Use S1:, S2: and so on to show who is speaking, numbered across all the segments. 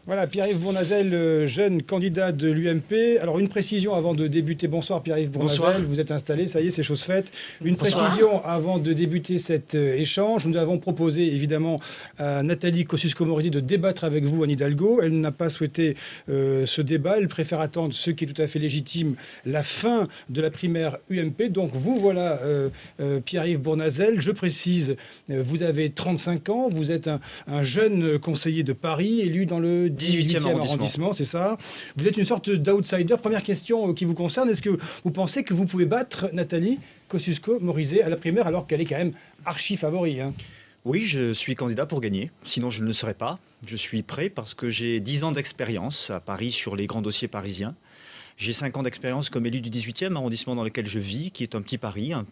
S1: Voilà, Pierre-Yves Bournazel, jeune candidat de l'UMP. Alors, une précision avant de débuter. Bonsoir Pierre-Yves Bournazel,
S2: Bonsoir.
S1: vous êtes installé, ça y est, c'est chose faite. Une
S2: Bonsoir.
S1: précision avant de débuter cet échange. Nous avons proposé évidemment à Nathalie Kosciusko-Morizet de débattre avec vous, Anne Hidalgo. Elle n'a pas souhaité ce débat, elle préfère attendre, ce qui est tout à fait légitime, la fin de la primaire UMP. Donc vous voilà, Pierre-Yves Bournazel. Je précise, vous avez 35 ans, vous êtes un jeune conseiller de Paris, élu dans le 18e arrondissement, c'est ça. Vous êtes une sorte d'outsider. Première question qui vous concerne, est-ce que vous pensez que vous pouvez battre Nathalie Kosciusko-Morizet à la primaire alors qu'elle est quand même archi favori, hein?
S2: Oui, je suis candidat pour gagner, sinon je ne le serais pas. Je suis prêt parce que j'ai 10 ans d'expérience à Paris sur les grands dossiers parisiens. J'ai 5 ans d'expérience comme élu du 18e arrondissement dans lequel je vis, qui est un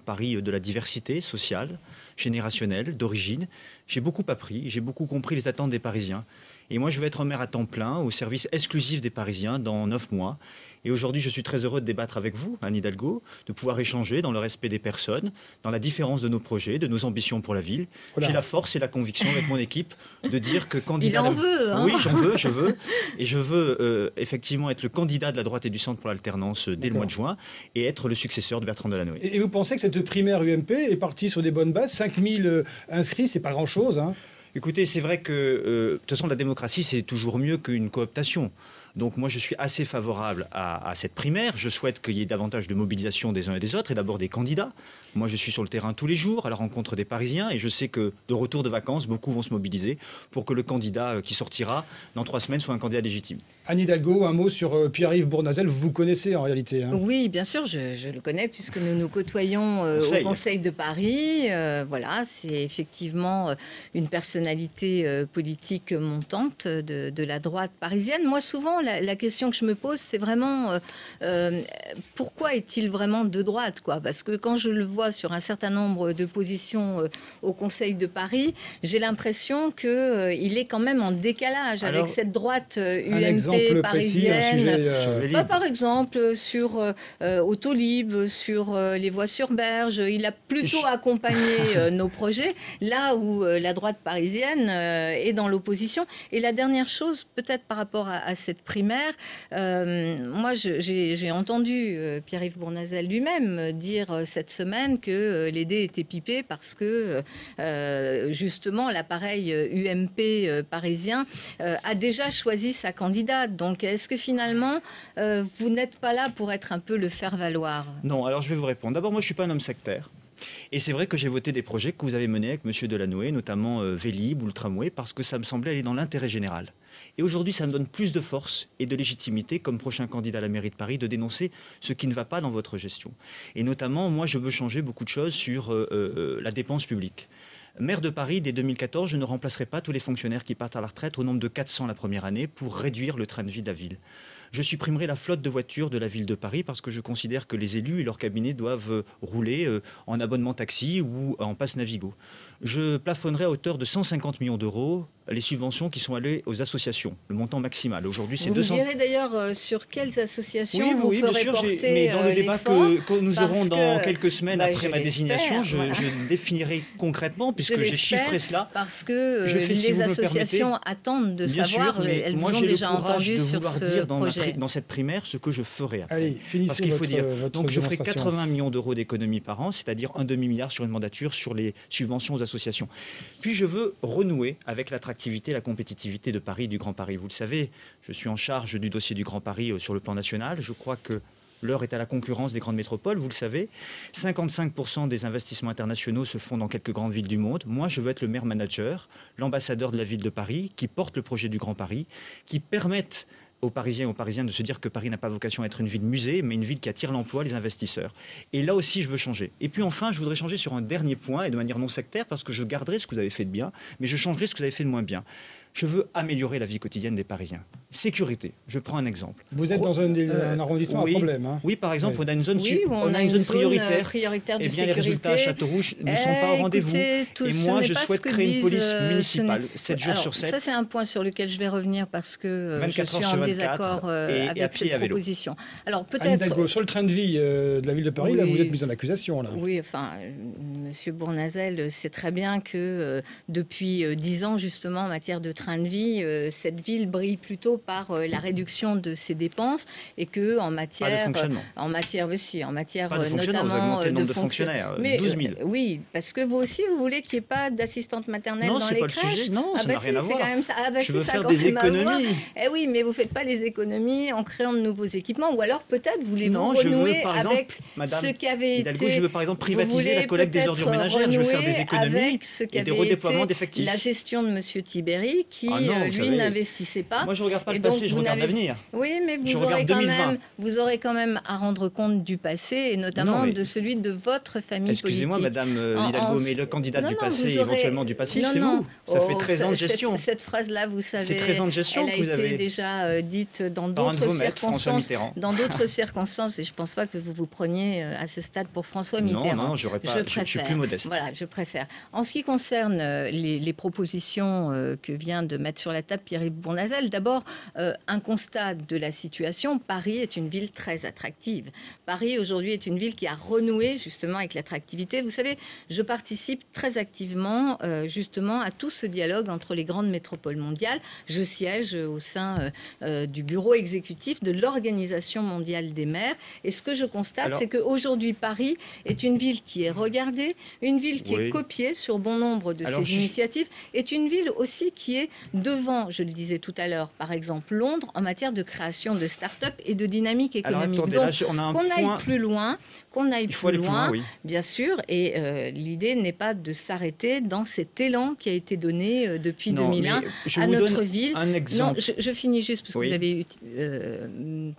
S2: Paris de la diversité sociale, générationnelle, d'origine. J'ai beaucoup appris, j'ai beaucoup compris les attentes des Parisiens. Et moi, je vais être un maire à temps plein, au service exclusif des Parisiens, dans 9 mois. Et aujourd'hui, je suis très heureux de débattre avec vous, Anne Hidalgo, de pouvoir échanger dans le respect des personnes, dans la différence de nos projets, de nos ambitions pour la ville.
S1: Voilà.
S2: J'ai la force et la conviction avec mon équipe de dire que candidat...
S3: Il en veut, hein.
S2: Oui, je veux. Et je veux effectivement être le candidat de la droite et du centre pour l'alternance dès le mois de juin et être le successeur de Bertrand Delanoë.
S1: Et vous pensez que cette primaire UMP est partie sur des bonnes bases? 5000 inscrits, c'est pas grand-chose, hein?
S2: Écoutez, c'est vrai que de toute façon, la démocratie, c'est toujours mieux qu'une cooptation. Donc moi, je suis assez favorable à cette primaire. Je souhaite qu'il y ait davantage de mobilisation des uns et des autres, et d'abord des candidats. Moi, je suis sur le terrain tous les jours, à la rencontre des Parisiens, et je sais que de retour de vacances, beaucoup vont se mobiliser pour que le candidat qui sortira dans 3 semaines soit un candidat légitime.
S1: Anne Hidalgo, un mot sur Pierre-Yves Bournazel. Vous connaissez en réalité, hein?
S3: Oui, bien sûr, je le connais puisque nous nous côtoyons au Conseil de Paris. Voilà, c'est effectivement une personnalité politique montante de la droite parisienne. Moi, souvent, la question que je me pose, c'est vraiment pourquoi est-il vraiment de droite, quoi? Parce que quand je le vois sur un certain nombre de positions au Conseil de Paris, j'ai l'impression qu'il est quand même en décalage avec cette droite UMP parisienne. Par exemple, sur Autolib, sur les voies sur berge, il a plutôt accompagné nos projets, là où la droite parisienne est dans l'opposition. Et la dernière chose, peut-être par rapport à cette primaire, moi j'ai entendu Pierre-Yves Bournazel lui-même dire cette semaine que les dés étaient pipés parce que justement l'appareil UMP parisien a déjà choisi sa candidate. Donc est-ce que finalement vous n'êtes pas là pour être un peu le faire-valoir?
S2: Non, alors je vais vous répondre. D'abord, moi je ne suis pas un homme sectaire. Et c'est vrai que j'ai voté des projets que vous avez menés avec M. Delanoë, notamment Vélib ou le tramway, parce que ça me semblait aller dans l'intérêt général. Et aujourd'hui, ça me donne plus de force et de légitimité, comme prochain candidat à la mairie de Paris, de dénoncer ce qui ne va pas dans votre gestion. Et notamment, moi, je veux changer beaucoup de choses sur la dépense publique. Maire de Paris, dès 2014, je ne remplacerai pas tous les fonctionnaires qui partent à la retraite au nombre de 400 la première année pour réduire le train de vie de la ville. Je supprimerai la flotte de voitures de la ville de Paris parce que je considère que les élus et leurs cabinets doivent rouler en abonnement taxi ou en passe Navigo. Je plafonnerai à hauteur de 150 millions d'euros les subventions qui sont allées aux associations, le montant maximal. Aujourd'hui, c'est 200...
S3: Vous me direz d'ailleurs sur quelles associations vous
S2: bien
S3: ferez
S2: sûr,
S3: porter
S2: mais dans le débat que nous aurons dans quelques semaines après ma désignation, je définirai concrètement, puisque j'ai chiffré cela.
S3: Parce que les associations attendent de savoir, elles vous ont déjà entendu sur ce projet.
S2: Dans cette primaire, ce que je ferai après.
S1: Allez, finissez
S2: Donc je ferai 80 millions d'euros d'économies par an, c'est-à-dire un demi-milliard sur une mandature sur les subventions aux associations. Puis je veux renouer avec l'attractivité et la compétitivité de Paris, du Grand Paris. Vous le savez, je suis en charge du dossier du Grand Paris sur le plan national. Je crois que l'heure est à la concurrence des grandes métropoles, vous le savez. 55% des investissements internationaux se font dans quelques grandes villes du monde. Moi, je veux être le maire manager, l'ambassadeur de la ville de Paris, qui porte le projet du Grand Paris, qui permette aux Parisiens et aux Parisiennes de se dire que Paris n'a pas vocation à être une ville musée, mais une ville qui attire l'emploi, les investisseurs. Et là aussi, je veux changer. Et puis enfin, je voudrais changer sur un dernier point, et de manière non sectaire, parce que je garderai ce que vous avez fait de bien, mais je changerai ce que vous avez fait de moins bien. Je veux améliorer la vie quotidienne des Parisiens. Sécurité, je prends un exemple.
S1: Vous êtes dans un arrondissement à problème, hein?
S2: Oui, par exemple, on a une zone,
S3: on a une zone
S2: prioritaire.
S3: De
S2: eh bien,
S3: sécurité.
S2: les résultats à Châteaurouge ne sont pas au rendez-vous. Et moi, je souhaite créer une police municipale, 7 jours sur 7.
S3: Ça, c'est un point sur lequel je vais revenir parce que je suis en désaccord avec cette proposition. Alors, peut-être...
S1: Sur le train de vie de la ville de Paris, là, vous êtes mis en accusation. Là.
S3: Oui, enfin, M. Bournazel sait très bien que depuis 10 ans, justement, en matière de train de vie, cette ville brille plutôt par la réduction de ses dépenses et que en matière, aussi, en matière notamment
S2: de fonctionnaires,
S3: mais
S2: 12 000.
S3: Oui, parce que vous aussi, vous voulez qu'il n'y ait pas d'assistante maternelle dans les crèches.
S2: Non, ça n'a rien à voir.
S3: Quand même ça.
S2: Je veux faire des économies.
S3: Eh oui, mais vous ne faites pas les économies en créant de nouveaux équipements, ou alors peut-être voulez-vous renouer avec ce qui avait été...
S2: Je veux par exemple privatiser la collecte des ordures ménagères, je veux faire des économies et des redéploiements d'effectifs.
S3: La gestion de M. Tibéri qui, lui, n'investissait pas.
S2: Moi, je ne regarde pas le passé, je regarde l'avenir.
S3: Oui, mais vous aurez quand même à rendre compte du passé, et notamment de celui de votre famille politique.
S2: Excusez-moi, Madame Hidalgo, mais le candidat du passé, éventuellement du passif, c'est vous. Ça fait 13 ans de gestion.
S3: Cette phrase-là, vous savez,
S2: c'est 13 ans de gestion
S3: elle a été déjà dite dans d'autres circonstances. Dans d'autres circonstances, et je ne pense pas que vous vous preniez à ce stade pour François Mitterrand.
S2: Non, je suis plus modeste.
S3: Voilà, je préfère. En ce qui concerne les propositions que vient de mettre sur la table Pierre-Yves Bournazel, d'abord, un constat de la situation. Paris est une ville très attractive. Paris, aujourd'hui, est une ville qui a renoué justement avec l'attractivité. Vous savez, je participe très activement justement à tout ce dialogue entre les grandes métropoles mondiales. Je siège au sein du bureau exécutif de l'Organisation mondiale des maires. Et ce que je constate, c'est qu'aujourd'hui, Paris est une ville qui est regardée, une ville qui est copiée sur bon nombre de ses initiatives, est une ville aussi qui est devant, je le disais tout à l'heure, par exemple Londres, en matière de création de start-up et de dynamique économique.
S2: Donc,
S3: qu'on aille plus loin,
S2: oui.
S3: bien sûr, et l'idée n'est pas de s'arrêter dans cet élan qui a été donné depuis 2001 à notre ville.
S2: Un exemple.
S3: Non, je finis juste parce que vous avez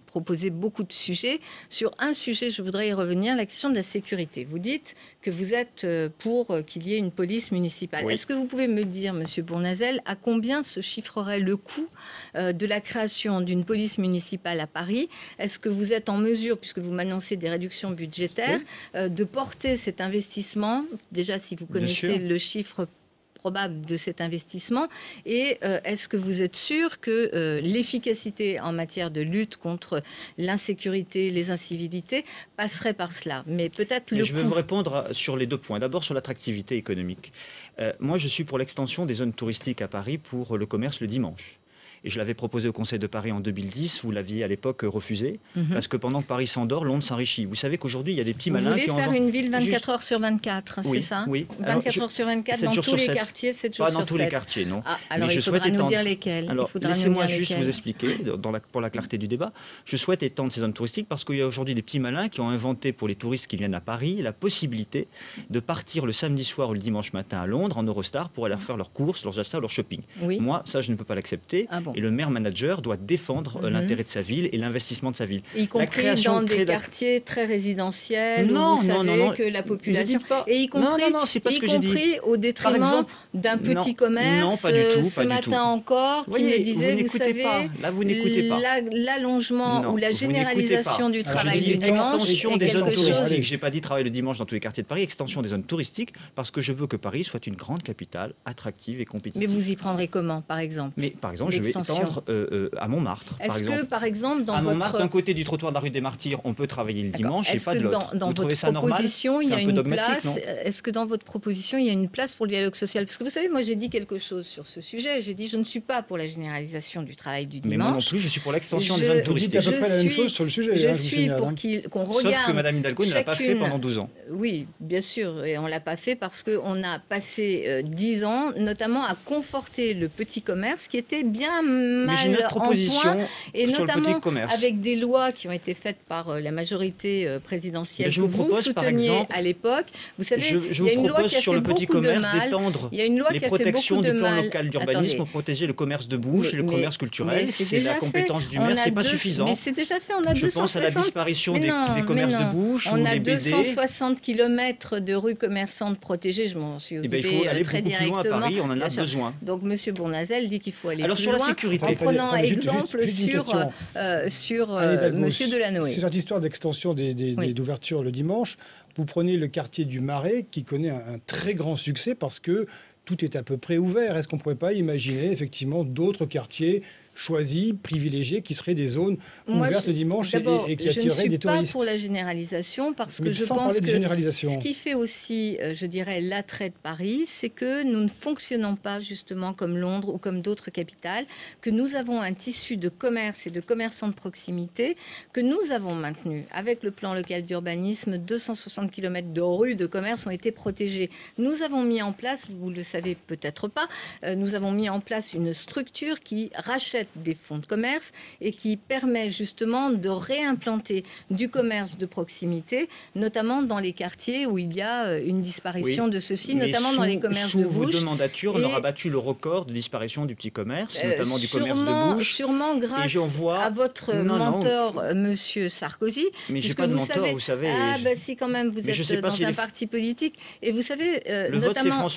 S3: proposé beaucoup de sujets. Sur un sujet, je voudrais y revenir, la question de la sécurité. Vous dites que vous êtes pour qu'il y ait une police municipale. Est-ce que vous pouvez me dire, Monsieur Bournazel, à combien se chiffrerait le coût de la création d'une police municipale à Paris? Est-ce que vous êtes en mesure, puisque vous m'annoncez des réductions budgétaires, de porter cet investissement, déjà si vous connaissez le chiffre probable de cet investissement, et est-ce que vous êtes sûr que l'efficacité en matière de lutte contre l'insécurité, les incivilités passerait par cela? Mais peut-être
S2: je vais vous répondre sur les deux points. D'abord sur l'attractivité économique. Moi, je suis pour l'extension des zones touristiques à Paris pour le commerce le dimanche. Et je l'avais proposé au Conseil de Paris en 2010. Vous l'aviez à l'époque refusé. Parce que pendant que Paris s'endort, Londres s'enrichit. Vous savez qu'aujourd'hui, il y a des petits malins qui ont...
S3: Vous voulez faire une ville 24 heures sur 24, c'est ça?
S2: Oui.
S3: 24 heures sur 24 dans tous les quartiers, 7 jours sur 7.
S2: Pas dans tous les quartiers, non.
S3: Alors il faudra nous dire lesquels.
S2: Alors laissez-moi juste vous expliquer, pour la clarté du débat. Je souhaite étendre ces zones touristiques parce qu'il y a aujourd'hui des petits malins qui ont inventé pour les touristes qui viennent à Paris la possibilité de partir le samedi soir ou le dimanche matin à Londres en Eurostar pour aller faire leurs courses, leurs achats, leur shopping. Moi, ça, je ne peux pas l'accepter. Et le maire-manager doit défendre l'intérêt de sa ville et l'investissement de sa ville.
S3: Y compris dans des quartiers très résidentiels où vous savez que la population... Et y compris au détriment d'un petit commerce.
S2: Non, pas du tout.
S3: Ce matin encore, qui me disait, vous savez,
S2: là, vous n'écoutez pas.
S3: L'allongement ou la généralisation du travail du dimanche
S2: extension des zones touristiques. Je n'ai pas dit travail le dimanche dans tous les quartiers de Paris, extension des zones touristiques, parce que je veux que Paris soit une grande capitale attractive et compétitive.
S3: Mais vous y prendrez comment, par exemple?
S2: Par exemple, je vais étendre à Montmartre.
S3: Est-ce que, par exemple, dans
S2: Montmartre, d'un côté du trottoir de la rue des Martyrs, on peut travailler le dimanche et pas de l'autre?
S3: Dans votre proposition, il y a une place. Est-ce que dans votre proposition, il y a une place pour le dialogue social? Parce que vous savez, moi, j'ai dit quelque chose sur ce sujet. J'ai dit, je ne suis pas pour la généralisation du travail du dimanche.
S2: Mais moi non plus, je suis pour l'extension des zones touristiques.
S1: Vous dites à peu près la même chose sur le sujet.
S3: Je suis pour qu'on regarde.
S2: Sauf que Mme Hidalgo ne l'a pas fait pendant 12 ans.
S3: Oui, bien sûr, et on ne l'a pas fait parce qu'on a passé 10 ans, notamment à conforter le petit commerce qui était bien mal en point, et notamment avec des lois qui ont été faites par la majorité présidentielle que vous souteniez à l'époque. Vous savez, il y a une loi qui a fait beaucoup de mal. Il y a une loi qui a fait beaucoup de mal.
S2: Les plan local d'urbanisme pour protéger le commerce de bouche et le commerce culturel. C'est la compétence du maire, c'est pas suffisant.
S3: Mais c'est déjà fait, on a 260...
S2: Je pense à la disparition des commerces de bouche ou des BD.
S3: On a 260 km de rues commerçantes protégées, je m'en suis occupée
S2: il faut aller
S3: très
S2: beaucoup
S3: directement.
S2: Plus loin à Paris, on en a besoin.
S3: Donc M. Bournazel dit qu'il faut aller
S2: plus loin.
S3: Alors sur la
S2: sécurité,
S3: en prenant exemple sur M. Delanoë.
S1: Sur cette histoire d'extension d'ouverture le dimanche, vous prenez le quartier du Marais qui connaît un très grand succès parce que tout est à peu près ouvert. Est-ce qu'on ne pourrait pas imaginer effectivement d'autres quartiers choisies, privilégiées, qui seraient des zones ouvertes le dimanche et qui attireraient des touristes.
S3: Je ne suis pas pour la généralisation parce que je pense que ce qui fait aussi, je dirais, l'attrait de Paris, c'est que nous ne fonctionnons pas justement comme Londres ou comme d'autres capitales, que nous avons un tissu de commerce et de commerçants de proximité que nous avons maintenu. Avec le plan local d'urbanisme, 260 km de rues de commerce ont été protégées. Nous avons mis en place, vous ne le savez peut-être pas, nous avons mis en place une structure qui rachète des fonds de commerce et qui permet justement de réimplanter du commerce de proximité, notamment dans les quartiers où il y a une disparition de ceux-ci, notamment dans les commerces de bouche.
S2: Sous vos mandatures, on aura battu le record de disparition du petit commerce, notamment du commerce de bouche.
S3: Sûrement grâce à votre mentor, Monsieur Sarkozy.
S2: Mais je n'ai pas de mentor, vous savez.
S3: Ah, bah si, quand même, vous êtes dans un parti politique. Et vous savez, notamment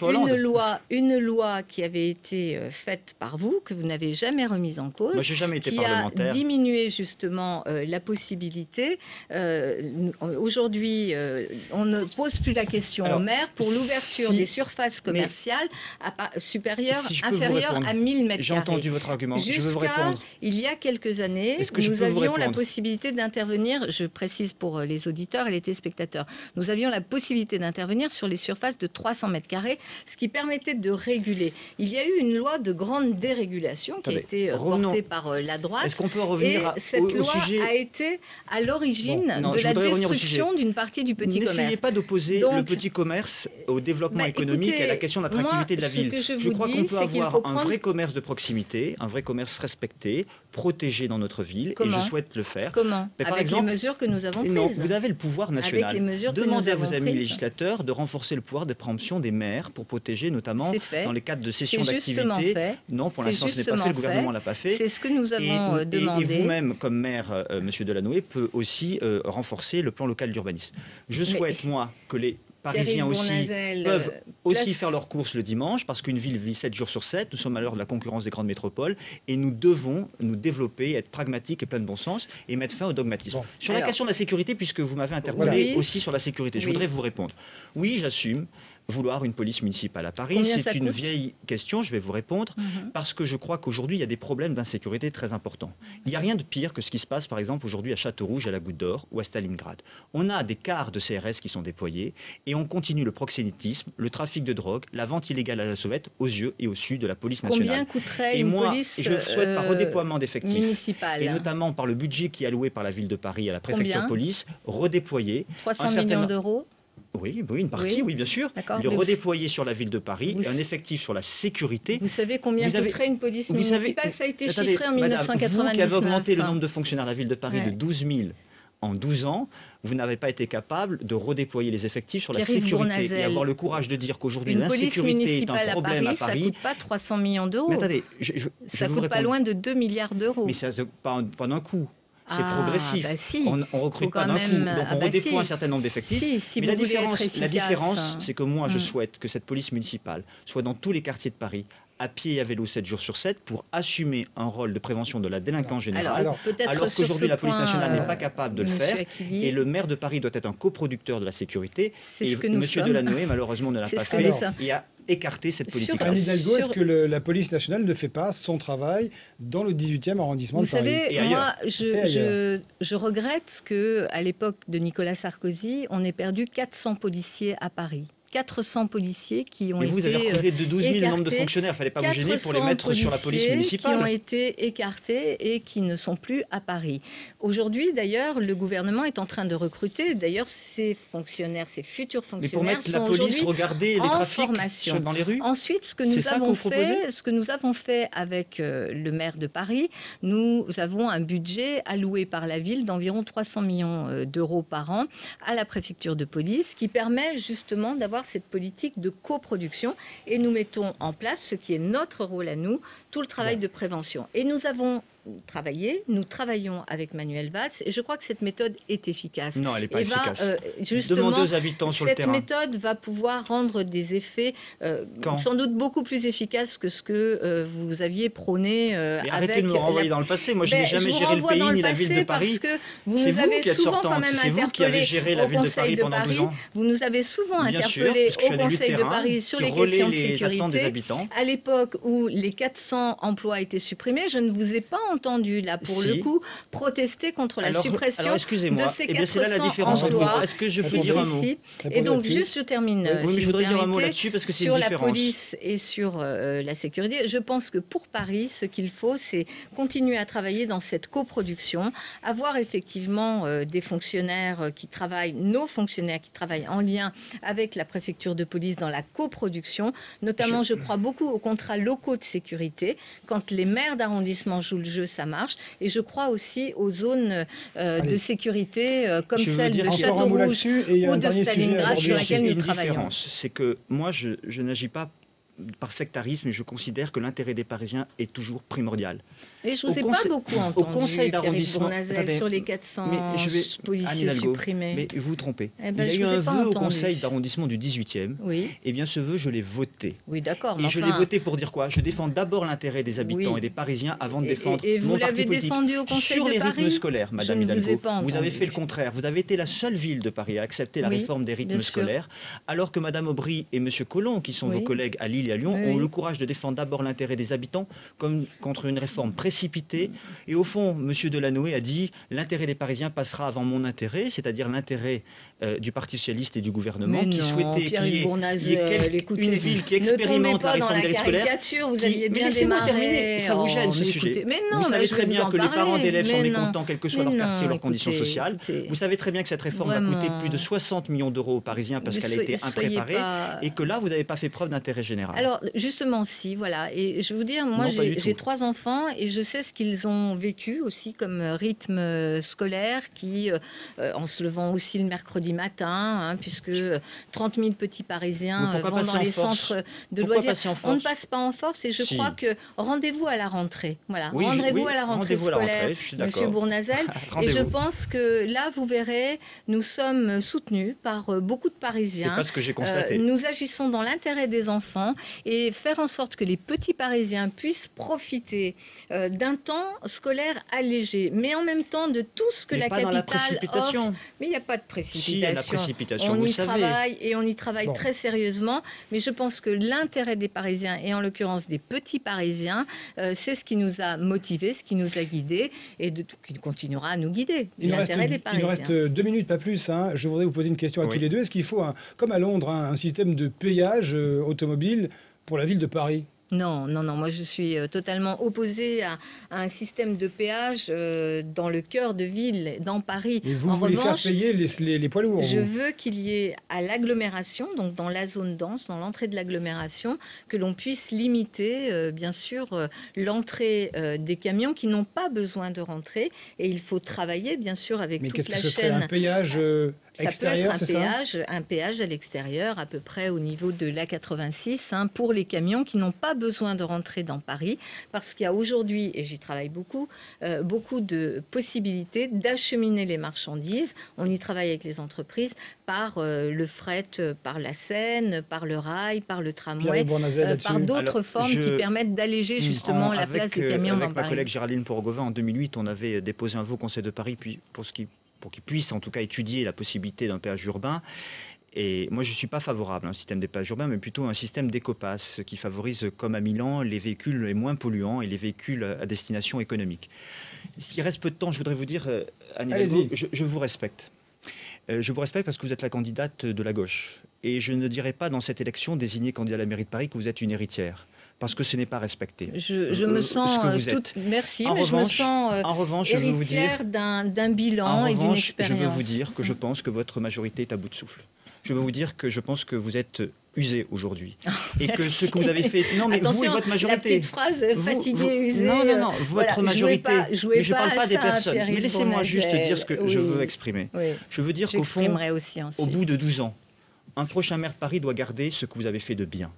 S3: une loi qui avait été faite par vous, que vous n'avez jamais remise en cause,
S2: qui a
S3: diminué justement la possibilité. Aujourd'hui, on ne pose plus la question aux maires pour l'ouverture des surfaces commerciales inférieures à 1000 mètres carrés.
S2: J'ai entendu votre argument, je veux vous répondre.
S3: Il y a quelques années, nous avions la possibilité d'intervenir, je précise pour les auditeurs et les téléspectateurs, nous avions la possibilité d'intervenir sur les surfaces de 300 mètres carrés, ce qui permettait de réguler. Il y a eu une loi de grande dérégulation qui a été portée par la droite.
S2: Est-ce qu'on peut revenir
S3: cette loi a été à l'origine de la destruction d'une partie du petit commerce.
S2: N'essayez pas d'opposer le petit commerce au développement économique et à la question de l'attractivité de la ville. Je crois qu'on peut avoir un vrai commerce de proximité, un vrai commerce respecté, protégé dans notre ville, et je souhaite le faire.
S3: Comment ? Avec les mesures que nous avons prises.
S2: Non, vous avez le pouvoir national. Demandez à vos amis législateurs de renforcer le pouvoir de préemption des maires pour protéger notamment dans les cadres de cession d'activité. Non, pour l'instant, ce n'est pas fait, le gouvernement ne l'a pas fait.
S3: C'est ce que nous avons demandé.
S2: Et vous-même, comme maire, Monsieur Delanoë, peut aussi renforcer le plan local d'urbanisme. Je souhaite, moi, que les Parisiens aussi peuvent aussi faire leurs courses le dimanche, parce qu'une ville vit 7 jours sur 7. Nous sommes à l'heure de la concurrence des grandes métropoles et nous devons nous développer, être pragmatiques et plein de bon sens et mettre fin au dogmatisme. Sur la question de la sécurité, puisque vous m'avez interpellé aussi sur la sécurité, je voudrais vous répondre. Oui, j'assume vouloir une police municipale à Paris. C'est une vieille question, je vais vous répondre, parce que je crois qu'aujourd'hui, il y a des problèmes d'insécurité très importants. Il n'y a rien de pire que ce qui se passe, par exemple, aujourd'hui à Châteaurouge, à la Goutte d'Or ou à Stalingrad. On a des quarts de CRS qui sont déployés et on continue le proxénétisme, le trafic de drogue, la vente illégale à la sauvette aux yeux et au su de la police nationale.
S3: Combien coûterait une police
S2: je souhaite par redéploiement d'effectifs,
S3: municipale,
S2: et notamment par le budget qui est alloué par la ville de Paris à la préfecture police, redéployer
S3: 300 millions d'euros.
S2: Oui, une partie, oui, bien sûr. Le redéployer sur la ville de Paris et un effectif sur la sécurité.
S3: Vous savez combien coûterait une police municipale? Ça a été chiffré en 1999.
S2: Vous qui avez augmenté le nombre de fonctionnaires de la ville de Paris de 12 000 en 12 ans, vous n'avez pas été capable de redéployer les effectifs sur la sécurité et avoir le courage de dire qu'aujourd'hui l'insécurité est un problème à Paris.
S3: Ça ne coûte pas 300 millions d'euros.
S2: Mais attendez,
S3: ça coûte pas loin de 2 milliards d'euros.
S2: Mais ça pas d'un coup. C'est progressif.
S3: Bah si.
S2: On recrute pas d'un coup. Donc on redéploie un certain nombre d'effectifs.
S3: Mais
S2: la différence, c'est que moi, je souhaite que cette police municipale soit dans tous les quartiers de Paris, à pied et à vélo 7 jours sur 7, pour assumer un rôle de prévention de la délinquance générale, alors qu'aujourd'hui la police nationale n'est pas capable de le faire. Et le maire de Paris doit être un coproducteur de la sécurité. Et M. Delanoë, malheureusement, ne l'a pas fait. Et a écarté cette politique.
S1: Anne Hidalgo, est-ce que la police nationale ne fait pas son travail dans le 18e arrondissement de Paris?
S3: Vous savez, moi, je regrette qu'à l'époque de Nicolas Sarkozy, on ait perdu 400 policiers à Paris. 400 policiers qui ont été
S2: vous avez recruté de 12 000 le nombre de fonctionnaires, il ne fallait pas vous gêner pour les mettre sur la police municipale.
S3: Qui ont été écartés et qui ne sont plus à Paris. Aujourd'hui, d'ailleurs, le gouvernement est en train de recruter, d'ailleurs, ces fonctionnaires, ces futurs fonctionnaires sont aujourd'hui en formation
S2: dans les rues.
S3: Ensuite, ce que nous avons fait avec le maire de Paris, nous avons un budget alloué par la ville d'environ 300 millions d'euros par an à la préfecture de police, qui permet justement d'avoir cette politique de coproduction, et nous mettons en place ce qui est notre rôle à nous, tout le travail de prévention. Et nous avons travaillé, nous travaillons avec Manuel Valls et je crois que cette méthode est efficace.
S2: Non, elle n'est pas efficace.
S3: Justement,
S2: demandez aux habitants sur le terrain.
S3: Cette méthode va pouvoir rendre des effets sans doute beaucoup plus efficaces que ce que vous aviez prôné avec...
S2: Arrêtez de me renvoyer dans le passé. Moi, je n'ai jamais géré le pays ni la ville de Paris.
S3: Parce que vous nous avez souvent quand même interpellés au Conseil de Paris. Vous nous avez souvent interpellés au Conseil de Paris sur les questions de sécurité. À l'époque où les 400 emplois étaient supprimés, je ne vous ai pas entendu, là, pour le coup, protester contre la suppression de ces 400 emplois.
S2: Est-ce que je peux dire un mot?
S3: Et donc, juste je termine.
S2: Oui, mais je voudrais dire un mot là-dessus parce que c'est une différence.
S3: Sur la police et sur la sécurité, je pense que pour Paris, ce qu'il faut, c'est continuer à travailler dans cette coproduction, avoir effectivement des fonctionnaires qui travaillent, nos fonctionnaires qui travaillent en lien avec la préfecture de police dans la coproduction. Notamment, je crois beaucoup aux contrats locaux de sécurité. Quand les maires d'arrondissement jouent le jeu, ça marche. Et je crois aussi aux zones de sécurité comme celle de Châteaurouge ou de Stalingrad sur laquelle nous travaillons.
S2: C'est que moi, je n'agis pas par sectarisme, je considère que l'intérêt des Parisiens est toujours primordial.
S3: Et je ne vous ai pas beaucoup entendu,
S2: au conseil d'arrondissement,
S3: sur les 400 policiers supprimés.
S2: Mais vous vous trompez. Il y a eu un vœu au conseil d'arrondissement du 18e.
S3: Oui.
S2: Eh bien, ce vœu, je l'ai voté.
S3: Oui, d'accord.
S2: Et je l'ai voté pour dire quoi? Je défends d'abord l'intérêt des habitants et des Parisiens avant de défendre
S3: mon
S2: parti politique.
S3: Et vous l'avez défendu au conseil de Paris?
S2: Sur les rythmes scolaires, Madame Hidalgo.
S3: Vous
S2: avez fait le contraire. Vous avez été la seule ville de Paris à accepter la réforme des rythmes scolaires, alors que Madame Aubry et Monsieur Collomb, qui sont vos collègues à Lille et à Lyon, ont le courage de défendre d'abord l'intérêt des habitants contre une réforme précipitée. Et au fond, M. Delanoë a dit l'intérêt des Parisiens passera avant mon intérêt, c'est-à-dire l'intérêt du Parti socialiste et du gouvernement qui souhaitait qu'il y ait une ville qui expérimente la réforme des scolaires.
S3: Vous aviez bien démarré.
S2: Ça vous gêne ce sujet. Vous savez très bien que les parents d'élèves sont mécontents, quel que soit leur quartier et leurs conditions sociales. Vous savez très bien que cette réforme va coûter plus de 60 millions d'euros aux Parisiens parce qu'elle a été impréparée et que là, vous n'avez pas fait preuve d'intérêt général.
S3: Alors, justement, si, voilà. Et je vais vous dire, moi, j'ai 3 enfants et je sais ce qu'ils ont vécu aussi comme rythme scolaire qui, en se levant aussi le mercredi matin, puisque 30 000 petits Parisiens vont dans les centres de loisirs. On ne passe pas en force et je crois que rendez-vous à la rentrée. Voilà, rendez-vous à la rentrée scolaire, Monsieur Bournazel. Et je pense que là, vous verrez, nous sommes soutenus par beaucoup de Parisiens.
S2: C'est pas ce que j'ai constaté.
S3: Nous agissons dans l'intérêt des enfants et faire en sorte que les petits Parisiens puissent profiter d'un temps scolaire allégé, mais en même temps de tout ce que la capitale offre. Mais il n'y a pas de précipitation.
S2: Si, il y a la précipitation,
S3: on y travaille et on y travaille très sérieusement. Mais je pense que l'intérêt des Parisiens, et en l'occurrence des petits Parisiens, c'est ce qui nous a motivés, ce qui nous a guidés et qui continuera à nous guider.
S1: Il nous reste 2 minutes, pas plus. Je voudrais vous poser une question à tous les deux. Est-ce qu'il faut, comme à Londres, un système de péage automobile pour la ville de Paris?
S3: Non, moi je suis totalement opposée à un système de péage dans le cœur de ville, dans Paris.
S1: Et vous voulez faire payer les poids lourds?
S3: Je veux qu'il y ait à l'agglomération, donc dans la zone dense, dans l'entrée de l'agglomération, que l'on puisse limiter, bien sûr, l'entrée des camions qui n'ont pas besoin de rentrer. Et il faut travailler, bien sûr, avec toute la chaîne. Mais qu'est-ce que ce serait, un péage extérieur, c'est ça? Un péage à l'extérieur, à peu près au niveau de l'A86, pour les camions qui n'ont pas besoin de rentrer dans Paris, parce qu'il y a aujourd'hui, et j'y travaille beaucoup, beaucoup de possibilités d'acheminer les marchandises. On y travaille avec les entreprises par le fret, par la Seine, par le rail, par le tramway, par d'autres formes qui permettent d'alléger justement la place des camions dans Paris.
S2: Avec ma collègue Géraldine Pourgovin, en 2008, on avait déposé un vœu au Conseil de Paris pour qu'ils puissent en tout cas étudier la possibilité d'un péage urbain. Et moi, je ne suis pas favorable à un système de péage urbain, mais plutôt un système d'écopass qui favorise, comme à Milan, les véhicules les moins polluants et les véhicules à destination économique. S'il reste peu de temps, je voudrais vous dire, Anne Hidalgo, je vous respecte. Je vous respecte parce que vous êtes la candidate de la gauche. Et je ne dirais pas dans cette élection désignée candidat à la mairie de Paris que vous êtes une héritière. Parce que ce n'est pas respecté.
S3: Je me sens merci, mais je me sens héritière d'un bilan et d'une expérience.
S2: Je veux vous dire que je pense que votre majorité est à bout de souffle. Je veux vous dire que je pense que vous êtes usé aujourd'hui. Et que ce que vous avez fait... Non, mais
S3: attention,
S2: vous et votre majorité...
S3: la petite phrase fatiguée, usée...
S2: Non, votre majorité... Mais je ne parle pas des personnes. Mais laissez-moi juste dire ce que je veux exprimer. Oui. Je veux dire qu'au fond, au bout de 12 ans, un prochain maire de Paris doit garder ce que vous avez fait de bien,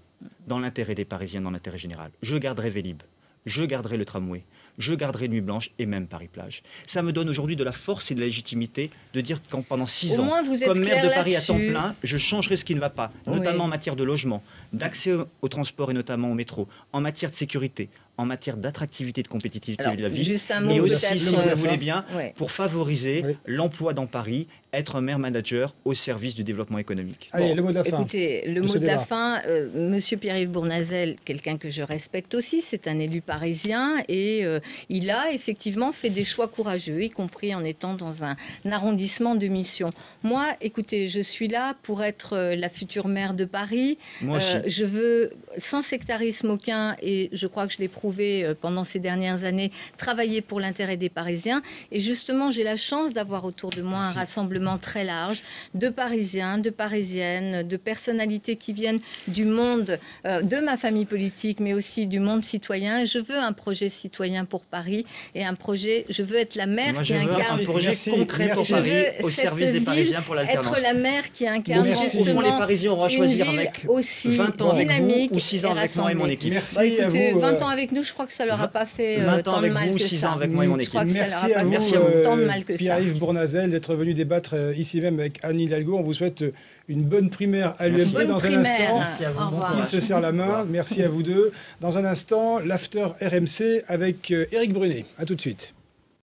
S2: dans l'intérêt des Parisiens, dans l'intérêt général. Je garderai Vélib. je garderai le tramway, je garderai Nuit Blanche et même Paris-Plage. Ça me donne aujourd'hui de la force et de la légitimité de dire que pendant 6 ans, comme maire de Paris à temps plein, je changerai ce qui ne va pas, notamment en matière de logement, d'accès au transport et notamment au métro, en matière de sécurité, en matière d'attractivité et de compétitivité de la ville, mais aussi, si vous le voulez bien, pour favoriser l'emploi dans Paris, être un maire manager au service du développement économique.
S1: Allez, le mot de la fin.
S3: Écoutez, le mot de la fin, Monsieur Pierre-Yves Bournazel, quelqu'un que je respecte aussi, c'est un élu parisien et il a effectivement fait des choix courageux, y compris en étant dans un arrondissement de mission. Moi, écoutez, je suis là pour être la future maire de Paris.
S2: Moi aussi.
S3: Je veux, sans sectarisme aucun, et je crois que je l'ai prouvé pendant ces dernières années, travailler pour l'intérêt des Parisiens. Et justement, j'ai la chance d'avoir autour de moi un rassemblement très large de Parisiens, de Parisiennes, de personnalités qui viennent du monde, de ma famille politique, mais aussi du monde citoyen. Je veux un projet citoyen pour Paris et un projet, je veux être la maire qui incarne...
S2: un projet concret pour Paris, au service des Parisiens pour l'alternance.
S3: Être la maire qui incarne
S2: justement les Parisiens auront à choisir avec
S3: aussi
S2: 20 ans avec
S3: dynamique
S2: vous ou 6 ans avec moi et mon équipe.
S1: Merci
S3: écoutez,
S1: à vous.
S3: 20 ans avec nous, je crois que ça leur a pas fait
S2: 20 ans
S3: tant de
S2: avec
S3: mal
S2: vous,
S3: que
S2: 6
S3: ça.
S2: ans avec moi et mon équipe.
S3: Je crois que ça leur a pas
S2: Merci
S3: fait
S2: à vous.
S3: tant de mal que ça.
S1: Pierre-Yves Bournazel, d'être venu débattre ici même avec Anne Hidalgo. On vous souhaite une bonne primaire à l'UMP. Dans un instant, il se serre la main. Merci à vous deux. Dans un instant, l'after RMC avec Éric Brunet. À tout de suite.